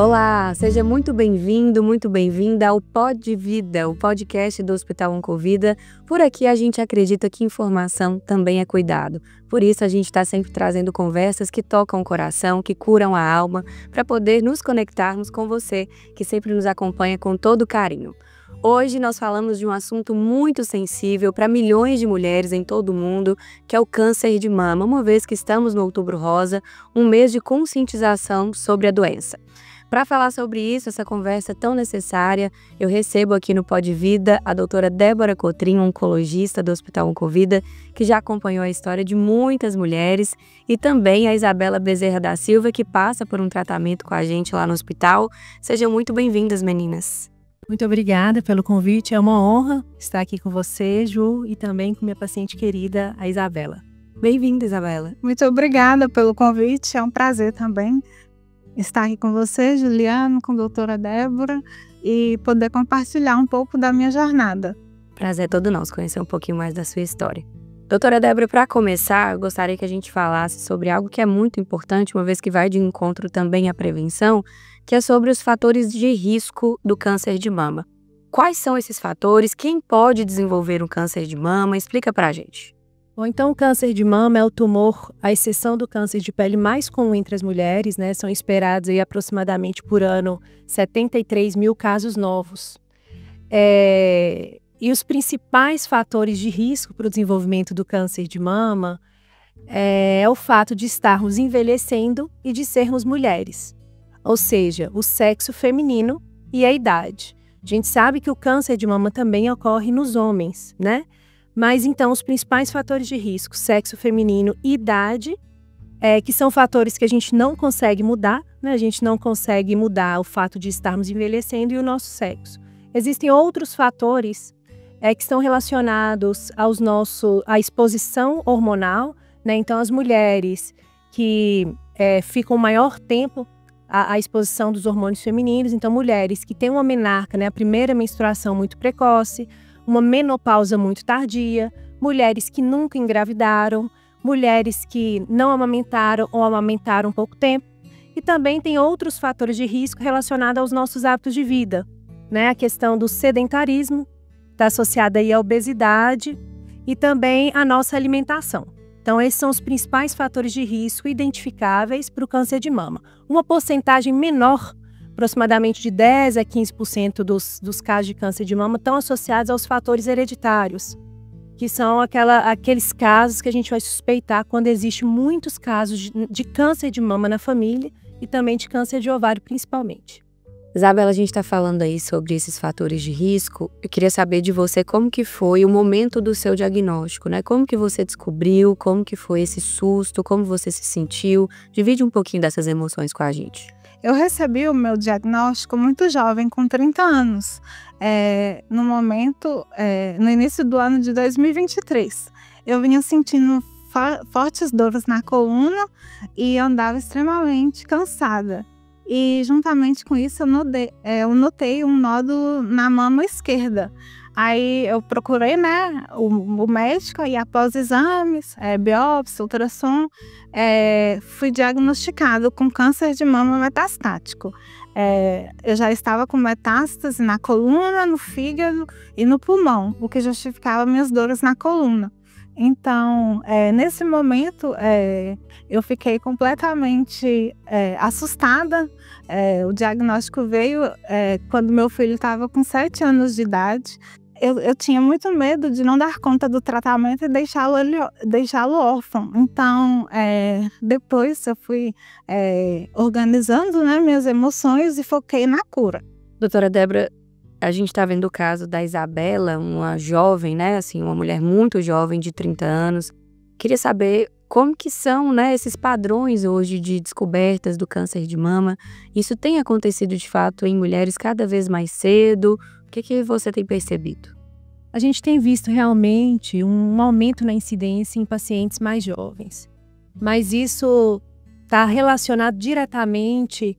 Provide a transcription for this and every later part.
Olá, seja muito bem-vindo, muito bem-vinda ao Pod Vida, o podcast do Hospital Oncovida. Por aqui a gente acredita que informação também é cuidado. Por isso a gente está sempre trazendo conversas que tocam o coração, que curam a alma, para poder nos conectarmos com você, que sempre nos acompanha com todo carinho. Hoje nós falamos de um assunto muito sensível para milhões de mulheres em todo o mundo, que é o câncer de mama, uma vez que estamos no Outubro Rosa, um mês de conscientização sobre a doença. Para falar sobre isso, essa conversa tão necessária, eu recebo aqui no Pod Vida a doutora Débora Cotrim, oncologista do Hospital Oncovida, que já acompanhou a história de muitas mulheres, e também a Isabela Bezerra da Silva, que passa por um tratamento com a gente lá no hospital. Sejam muito bem-vindas, meninas. Muito obrigada pelo convite, é uma honra estar aqui com você, Ju, e também com minha paciente querida, a Isabela. Bem-vinda, Isabela. Muito obrigada pelo convite, é um prazer também estar aqui com você, Juliano, com a doutora Débora, e poder compartilhar um pouco da minha jornada. Prazer é todo nosso conhecer um pouquinho mais da sua história. Doutora Débora, para começar, eu gostaria que a gente falasse sobre algo que é muito importante, uma vez que vai de encontro também à prevenção, que é sobre os fatores de risco do câncer de mama. Quais são esses fatores? Quem pode desenvolver um câncer de mama? Explica pra gente. Bom, então o câncer de mama é o tumor, à exceção do câncer de pele, mais comum entre as mulheres, né? São esperados aí aproximadamente por ano 73 mil casos novos. E os principais fatores de risco para o desenvolvimento do câncer de mama é o fato de estarmos envelhecendo e de sermos mulheres, ou seja, o sexo feminino e a idade. A gente sabe que o câncer de mama também ocorre nos homens, né? Mas então os principais fatores de risco, sexo feminino e idade, que são fatores que a gente não consegue mudar, né? A gente não consegue mudar o fato de estarmos envelhecendo e o nosso sexo. Existem outros fatores que estão relacionados à exposição hormonal, né? Então as mulheres que ficam maior tempo à exposição dos hormônios femininos, então mulheres que têm uma menarca, né? A primeira menstruação muito precoce, uma menopausa muito tardia, mulheres que nunca engravidaram, mulheres que não amamentaram ou amamentaram um pouco tempo. E também tem outros fatores de risco relacionados aos nossos hábitos de vida, né? A questão do sedentarismo está associada aí à obesidade e também à nossa alimentação. Então, esses são os principais fatores de risco identificáveis para o câncer de mama. Uma porcentagem menor, aproximadamente de 10 a 15% dos casos de câncer de mama estão associados aos fatores hereditários, que são aqueles casos que a gente vai suspeitar quando existe muitos casos de câncer de mama na família e também de câncer de ovário principalmente. Isabela, a gente está falando aí sobre esses fatores de risco. Eu queria saber de você como que foi o momento do seu diagnóstico, né? Como que você descobriu, como que foi esse susto, como você se sentiu? Divide um pouquinho dessas emoções com a gente. Eu recebi o meu diagnóstico muito jovem, com 30 anos, no início do ano de 2023. Eu vinha sentindo fortes dores na coluna e andava extremamente cansada. E juntamente com isso eu notei um nódulo na mama esquerda. Aí eu procurei, né, o médico e após exames, biópsia, ultrassom, fui diagnosticado com câncer de mama metastático. Eu já estava com metástase na coluna, no fígado e no pulmão, o que justificava minhas dores na coluna. Então, nesse momento, eu fiquei completamente assustada. O diagnóstico veio quando meu filho estava com 7 anos de idade. Eu tinha muito medo de não dar conta do tratamento e deixá-lo órfão. Então, depois eu fui organizando, né, minhas emoções e foquei na cura. Doutora Débora, a gente está vendo o caso da Isabela, uma jovem, né, assim, uma mulher muito jovem, de 30 anos. Queria saber como que são, né, esses padrões hoje de descobertas do câncer de mama. Isso tem acontecido de fato em mulheres cada vez mais cedo? O que você tem percebido? A gente tem visto realmente um aumento na incidência em pacientes mais jovens. Mas isso está relacionado diretamente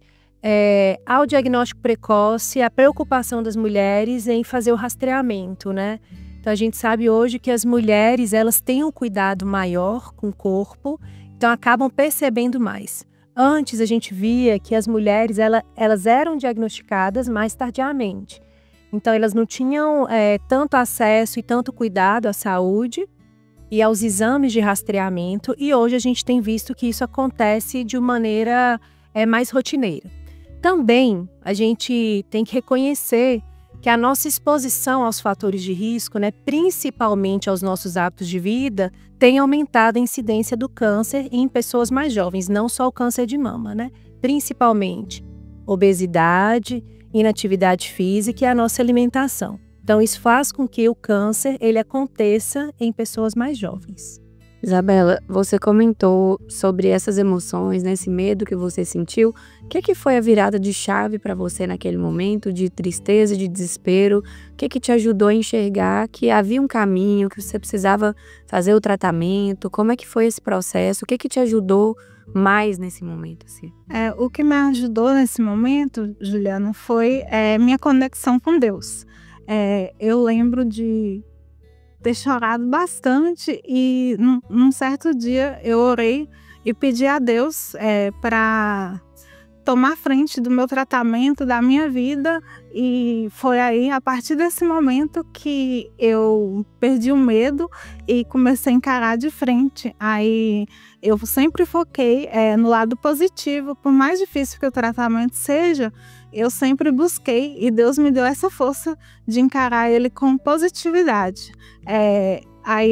ao diagnóstico precoce, à preocupação das mulheres em fazer o rastreamento, né? Então a gente sabe hoje que as mulheres, elas têm um cuidado maior com o corpo, então acabam percebendo mais. Antes a gente via que as mulheres elas eram diagnosticadas mais tardiamente. Então elas não tinham tanto acesso e tanto cuidado à saúde e aos exames de rastreamento, e hoje a gente tem visto que isso acontece de maneira mais rotineira. Também a gente tem que reconhecer que a nossa exposição aos fatores de risco, né, principalmente aos nossos hábitos de vida, tem aumentado a incidência do câncer em pessoas mais jovens, não só o câncer de mama, né? Principalmente obesidade, inatividade física e a nossa alimentação. Então, isso faz com que o câncer ele aconteça em pessoas mais jovens. Isabela, você comentou sobre essas emoções, né, esse medo que você sentiu. O que foi a virada de chave para você naquele momento de tristeza, de desespero? O que te ajudou a enxergar que havia um caminho, que você precisava fazer o tratamento? Como é que foi esse processo? O que te ajudou mais nesse momento, assim? O que me ajudou nesse momento, Juliana, foi minha conexão com Deus. Eu lembro de ter chorado bastante e num certo dia eu orei e pedi a Deus para tomar frente do meu tratamento, da minha vida, e foi aí, a partir desse momento, que eu perdi o medo e comecei a encarar de frente. Aí eu sempre foquei no lado positivo, por mais difícil que o tratamento seja, eu sempre busquei e Deus me deu essa força de encarar ele com positividade. Aí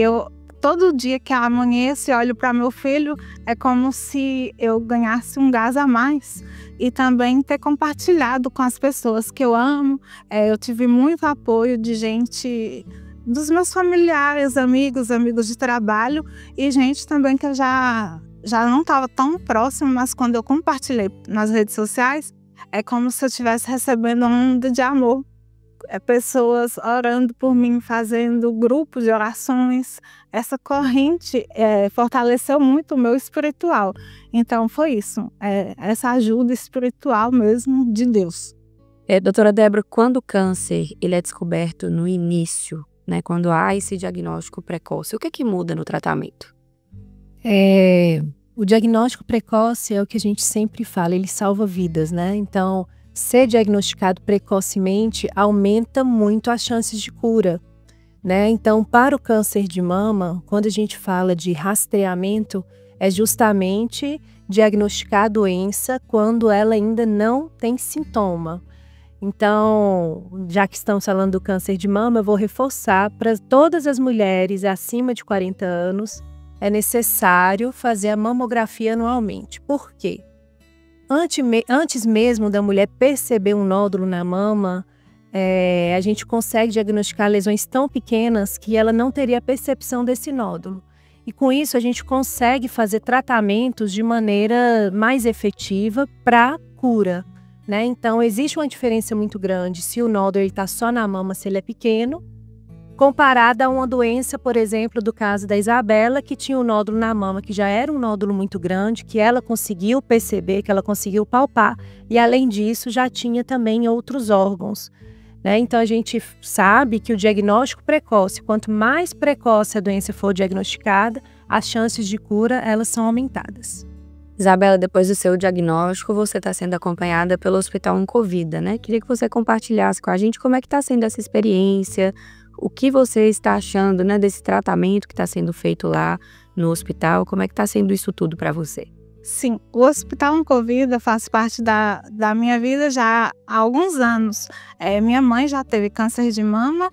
todo dia que amanheço e olho para meu filho, é como se eu ganhasse um gás a mais. E também ter compartilhado com as pessoas que eu amo. Eu tive muito apoio de gente, dos meus familiares, amigos de trabalho, e gente também que eu já não estava tão próximo, mas quando eu compartilhei nas redes sociais, é como se eu estivesse recebendo uma onda de amor. Pessoas orando por mim, fazendo grupos de orações. Essa corrente fortaleceu muito o meu espiritual. Então foi isso, essa ajuda espiritual mesmo de Deus. Doutora Débora, quando o câncer ele é descoberto no início, né, quando há esse diagnóstico precoce, o que muda no tratamento? O diagnóstico precoce é o que a gente sempre fala, ele salva vidas, né? Então, ser diagnosticado precocemente aumenta muito as chances de cura, né? Então, para o câncer de mama, quando a gente fala de rastreamento, é justamente diagnosticar a doença quando ela ainda não tem sintoma. Então, já que estamos falando do câncer de mama, eu vou reforçar para todas as mulheres acima de 40 anos, é necessário fazer a mamografia anualmente. Por quê? Antes mesmo da mulher perceber um nódulo na mama, a gente consegue diagnosticar lesões tão pequenas que ela não teria percepção desse nódulo. E com isso a gente consegue fazer tratamentos de maneira mais efetiva para cura, né? Então existe uma diferença muito grande se o nódulo está só na mama, se ele é pequeno, comparada a uma doença, por exemplo, do caso da Isabela, que tinha um nódulo na mama, que já era um nódulo muito grande, que ela conseguiu perceber, que ela conseguiu palpar, e além disso já tinha também outros órgãos, né? Então a gente sabe que o diagnóstico precoce, quanto mais precoce a doença for diagnosticada, as chances de cura elas são aumentadas. Isabela, depois do seu diagnóstico, você está sendo acompanhada pelo Hospital Oncovida, né? Queria que você compartilhasse com a gente como é que está sendo essa experiência, o que você está achando, né, desse tratamento que está sendo feito lá no hospital, como é que está sendo isso tudo para você? Sim, o Hospital Oncovida faz parte da minha vida já há alguns anos. Minha mãe já teve câncer de mama,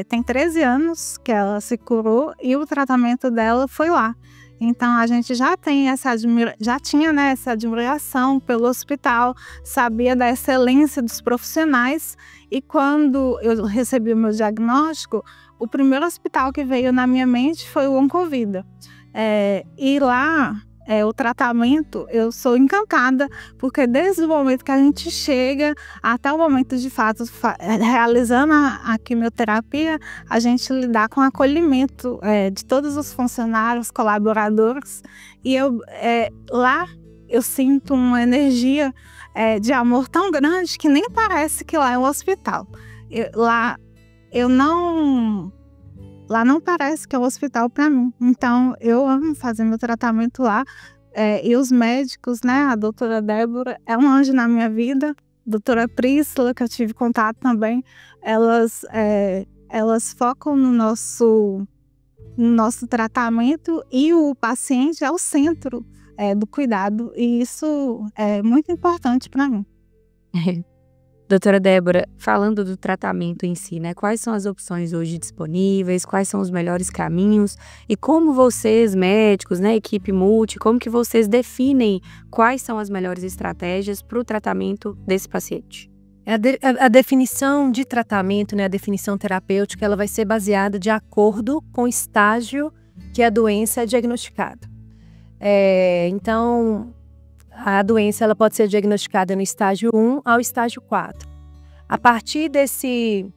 tem 13 anos que ela se curou e o tratamento dela foi lá. Então a gente já tinha essa admiração pelo hospital, sabia da excelência dos profissionais, e quando eu recebi o meu diagnóstico, o primeiro hospital que veio na minha mente foi o Oncovida. E lá, o tratamento, eu sou encantada, porque desde o momento que a gente chega até o momento de fato realizando a quimioterapia, a gente lidar com o acolhimento de todos os funcionários, colaboradores, e lá eu sinto uma energia de amor tão grande que nem parece que lá é um hospital. Lá não parece que é um hospital para mim. Então, eu amo fazer meu tratamento lá. e os médicos, né? A doutora Débora é um anjo na minha vida, doutora Príscila, que eu tive contato também, elas focam no nosso tratamento e o paciente é o centro do cuidado, e isso é muito importante para mim. Doutora Débora, falando do tratamento em si, né? Quais são as opções hoje disponíveis? Quais são os melhores caminhos? E como vocês, médicos, né, equipe multi, como que vocês definem quais são as melhores estratégias para o tratamento desse paciente? A definição de tratamento, né, a definição terapêutica, ela vai ser baseada de acordo com o estágio que a doença é diagnosticada. Então, a doença ela pode ser diagnosticada no estágio 1 ao estágio 4. A partir desse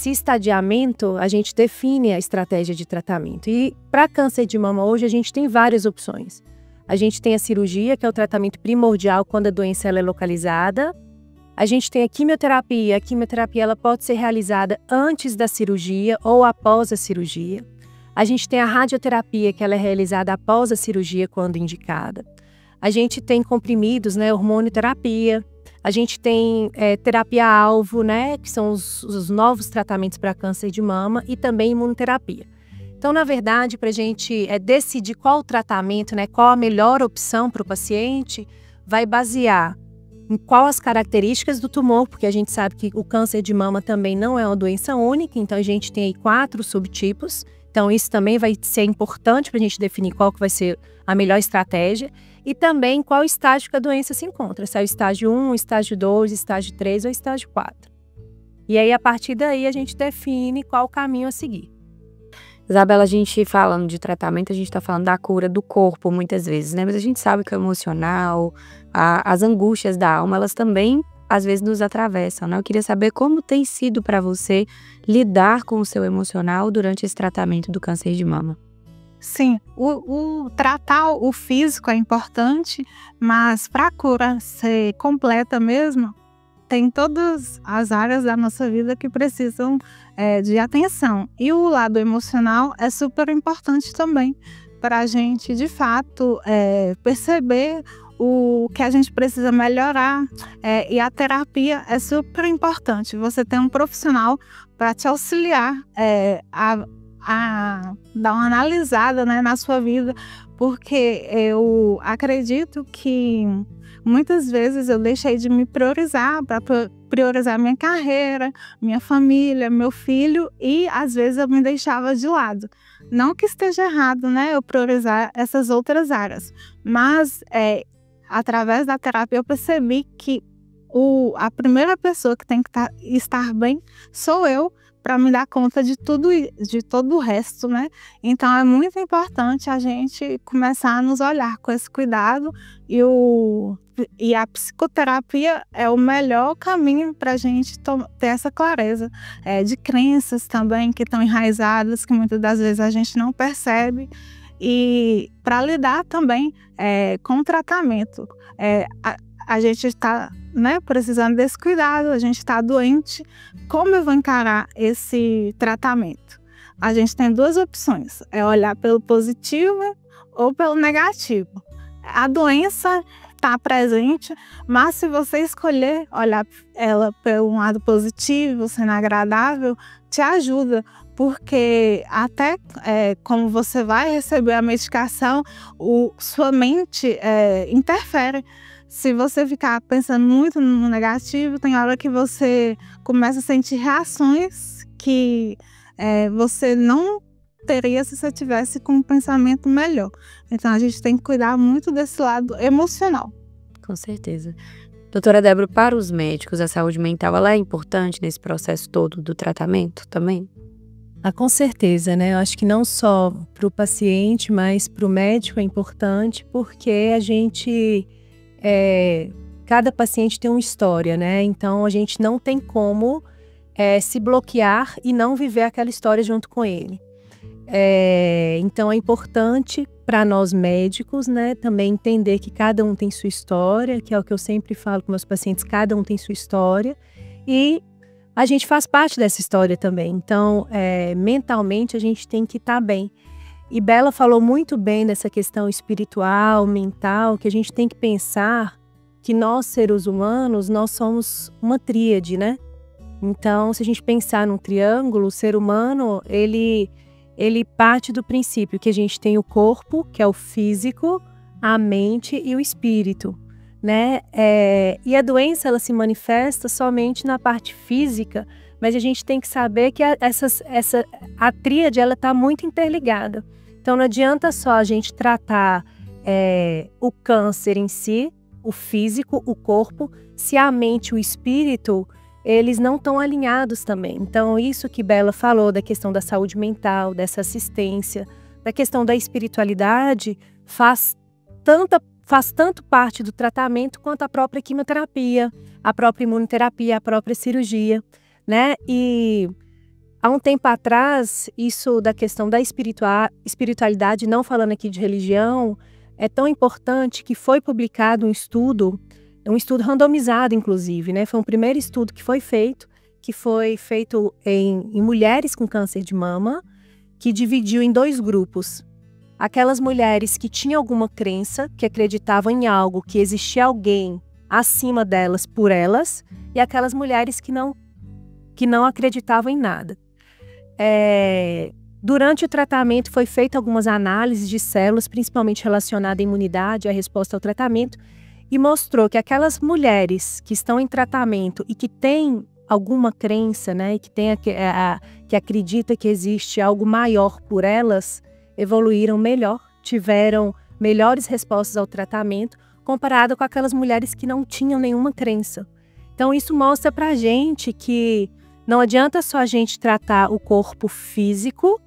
estadiamento, a gente define a estratégia de tratamento. E para câncer de mama hoje, a gente tem várias opções. A gente tem a cirurgia, que é o tratamento primordial quando a doença ela é localizada. A gente tem a quimioterapia. A quimioterapia ela pode ser realizada antes da cirurgia ou após a cirurgia. A gente tem a radioterapia, que ela é realizada após a cirurgia, quando indicada. A gente tem comprimidos, né, hormonioterapia. A gente tem terapia-alvo, né, que são os novos tratamentos para câncer de mama, e também imunoterapia. Então, na verdade, para a gente decidir qual o tratamento, né, qual a melhor opção para o paciente, vai basear em qual as características do tumor, porque a gente sabe que o câncer de mama também não é uma doença única, então a gente tem aí 4 subtipos. Então, isso também vai ser importante para a gente definir qual que vai ser a melhor estratégia. E também qual estágio que a doença se encontra, se é o estágio 1, estágio 2, estágio 3 ou estágio 4. E aí, a partir daí, a gente define qual o caminho a seguir. Isabela, a gente falando de tratamento, a gente está falando da cura do corpo muitas vezes, né? Mas a gente sabe que o emocional, as angústias da alma, elas também às vezes nos atravessam, né? Eu queria saber como tem sido para você lidar com o seu emocional durante esse tratamento do câncer de mama. Sim, o tratar o físico é importante, mas para a cura ser completa mesmo, tem todas as áreas da nossa vida que precisam de atenção. E o lado emocional é super importante também, para a gente, de fato, perceber o que a gente precisa melhorar. E a terapia é super importante. Você tem um profissional para te auxiliar a dar uma analisada, né, na sua vida, porque eu acredito que muitas vezes eu deixei de me priorizar para priorizar minha carreira, minha família, meu filho, e às vezes eu me deixava de lado. Não que esteja errado, né, eu priorizar essas outras áreas, mas através da terapia eu percebi que a primeira pessoa que tem que estar bem sou eu, para me dar conta de todo o resto, né? Então é muito importante a gente começar a nos olhar com esse cuidado, e a psicoterapia é o melhor caminho para a gente ter essa clareza de crenças também que estão enraizadas, que muitas das vezes a gente não percebe, e para lidar também com o tratamento. A gente está, né, precisando desse cuidado, a gente está doente. Como eu vou encarar esse tratamento? A gente tem 2 opções, olhar pelo positivo ou pelo negativo. A doença está presente, mas se você escolher olhar ela pelo lado positivo, sendo agradável, te ajuda, porque até como você vai receber a medicação, sua mente interfere. Se você ficar pensando muito no negativo, tem hora que você começa a sentir reações que você não teria se você tivesse com um pensamento melhor. Então, a gente tem que cuidar muito desse lado emocional. Com certeza. Doutora Débora, para os médicos, a saúde mental ela é importante nesse processo todo do tratamento também? Com certeza, né? Eu acho que não só para o paciente, mas para o médico é importante, porque a gente... cada paciente tem uma história, né? Então a gente não tem como se bloquear e não viver aquela história junto com ele. Então é importante para nós médicos, né, também entender que cada um tem sua história, que é o que eu sempre falo com meus pacientes, cada um tem sua história e a gente faz parte dessa história também. Então mentalmente a gente tem que estar bem. E Bela falou muito bem dessa questão espiritual, mental, que a gente tem que pensar que nós, seres humanos, nós somos uma tríade, né? Então, se a gente pensar num triângulo, o ser humano, ele parte do princípio que a gente tem o corpo, que é o físico, a mente e o espírito, né? E a doença, ela se manifesta somente na parte física, mas a gente tem que saber que a tríade, ela está muito interligada. Então, não adianta só a gente tratar o câncer em si, o físico, o corpo, se a mente e o espírito, eles não estão alinhados também. Então, isso que Bela falou da questão da saúde mental, dessa assistência, da questão da espiritualidade, faz tanto parte do tratamento quanto a própria quimioterapia, a própria imunoterapia, a própria cirurgia, né? E há um tempo atrás, isso da questão da espiritualidade, não falando aqui de religião, é tão importante que foi publicado um estudo randomizado, inclusive, né? Foi um primeiro estudo que foi feito em mulheres com câncer de mama, que dividiu em 2 grupos. Aquelas mulheres que tinham alguma crença, que acreditavam em algo, que existia alguém acima delas por elas, e aquelas mulheres que não acreditavam em nada. Durante o tratamento foi feita algumas análises de células, principalmente relacionadas à imunidade, à resposta ao tratamento, e mostrou que aquelas mulheres que estão em tratamento e que têm alguma crença, né, e que acredita que existe algo maior por elas, evoluíram melhor, tiveram melhores respostas ao tratamento, comparado com aquelas mulheres que não tinham nenhuma crença. Então, isso mostra pra gente que não adianta só a gente tratar o corpo físico,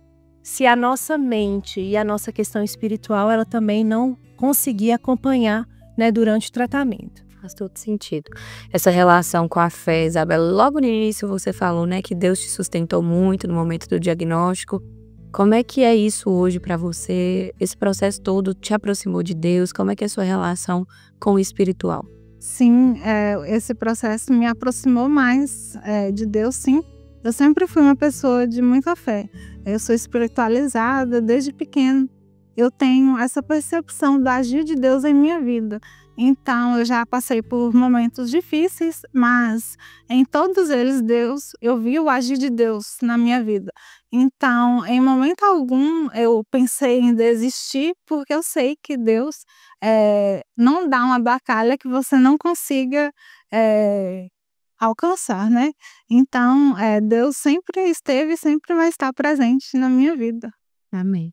se a nossa mente e a nossa questão espiritual, ela também não conseguir acompanhar, né, durante o tratamento. Faz todo sentido. Essa relação com a fé, Isabela, logo no início você falou, né, que Deus te sustentou muito no momento do diagnóstico. Como é que é isso hoje para você? Esse processo todo te aproximou de Deus? Como é que é a sua relação com o espiritual? Sim, esse processo me aproximou mais de Deus, sim. Eu sempre fui uma pessoa de muita fé. Eu sou espiritualizada desde pequeno. Eu tenho essa percepção do agir de Deus em minha vida. Então, eu já passei por momentos difíceis, mas em todos eles, eu vi o agir de Deus na minha vida. Então, em momento algum, eu pensei em desistir, porque eu sei que Deus não dá uma batalha que você não consiga alcançar, né? Então, Deus sempre esteve e sempre vai estar presente na minha vida. Amém.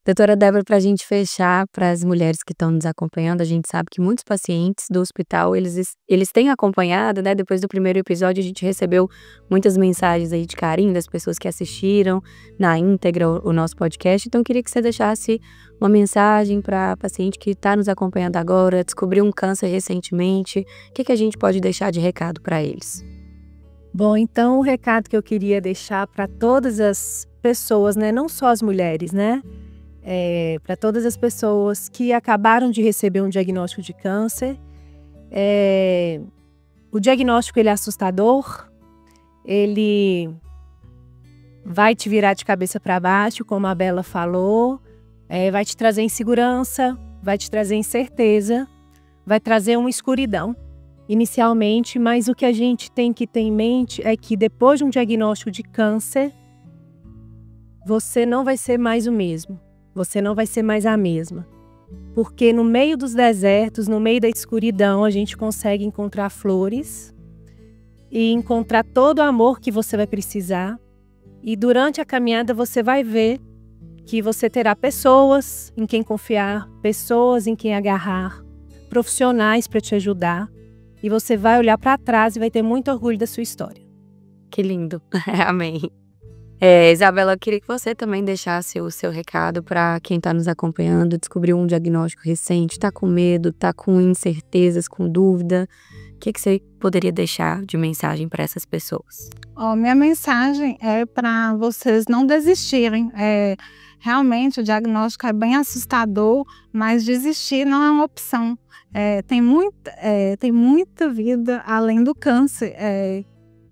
Doutora Débora, para a gente fechar, para as mulheres que estão nos acompanhando, a gente sabe que muitos pacientes do hospital, eles têm acompanhado, né? Depois do primeiro episódio, a gente recebeu muitas mensagens aí de carinho das pessoas que assistiram na íntegra o nosso podcast. Então, eu queria que você deixasse uma mensagem para a paciente que está nos acompanhando agora, descobriu um câncer recentemente. O que a gente pode deixar de recado para eles? Bom, então o recado que eu queria deixar para todas as pessoas, né? Não só as mulheres, né? Para todas as pessoas que acabaram de receber um diagnóstico de câncer. O diagnóstico, ele é assustador, ele vai te virar de cabeça para baixo, como a Bela falou, vai te trazer insegurança, vai te trazer incerteza, vai trazer uma escuridão inicialmente, mas o que a gente tem que ter em mente é que depois de um diagnóstico de câncer, você não vai ser mais o mesmo. Você não vai ser mais a mesma. Porque no meio dos desertos, no meio da escuridão, a gente consegue encontrar flores e encontrar todo o amor que você vai precisar. E durante a caminhada você vai ver que você terá pessoas em quem confiar, pessoas em quem agarrar, profissionais para te ajudar. E você vai olhar para trás e vai ter muito orgulho da sua história. Que lindo. Amém. Isabela, eu queria que você também deixasse o seu recado para quem está nos acompanhando, descobriu um diagnóstico recente, está com medo, está com incertezas, com dúvida. O que você poderia deixar de mensagem para essas pessoas? Minha mensagem é para vocês não desistirem. Realmente o diagnóstico é bem assustador, mas desistir não é uma opção. Tem muita vida além do câncer.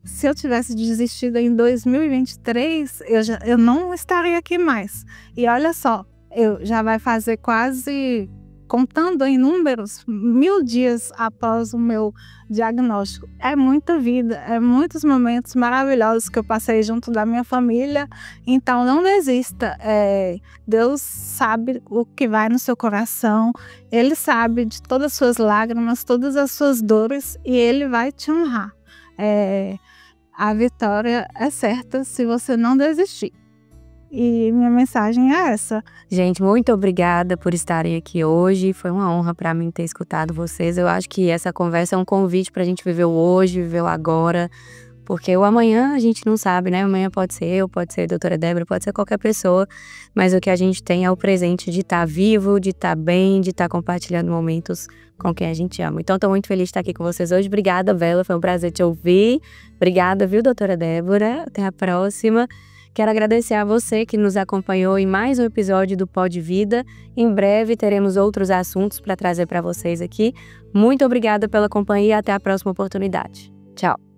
se eu tivesse desistido em 2023, eu não estaria aqui mais. E olha só, eu já vai fazer quase, contando em números, 1000 dias após o meu diagnóstico. É muita vida, é muitos momentos maravilhosos que eu passei junto da minha família. Então não desista. Deus sabe o que vai no seu coração. Ele sabe de todas as suas lágrimas, todas as suas dores, e Ele vai te honrar. A vitória é certa se você não desistir. E minha mensagem é essa. Gente, muito obrigada por estarem aqui hoje. Foi uma honra para mim ter escutado vocês. Eu acho que essa conversa é um convite para a gente viver o hoje, viver o agora. Porque o amanhã a gente não sabe, né? Amanhã pode ser eu, pode ser a doutora Débora, pode ser qualquer pessoa. Mas o que a gente tem é o presente de estar vivo, de estar bem, de estar compartilhando momentos com quem a gente ama. Então, estou muito feliz de estar aqui com vocês hoje. Obrigada, Bela. Foi um prazer te ouvir. Obrigada, viu, doutora Débora? Até a próxima. Quero agradecer a você que nos acompanhou em mais um episódio do Pod Vida. Em breve teremos outros assuntos para trazer para vocês aqui. Muito obrigada pela companhia e até a próxima oportunidade. Tchau!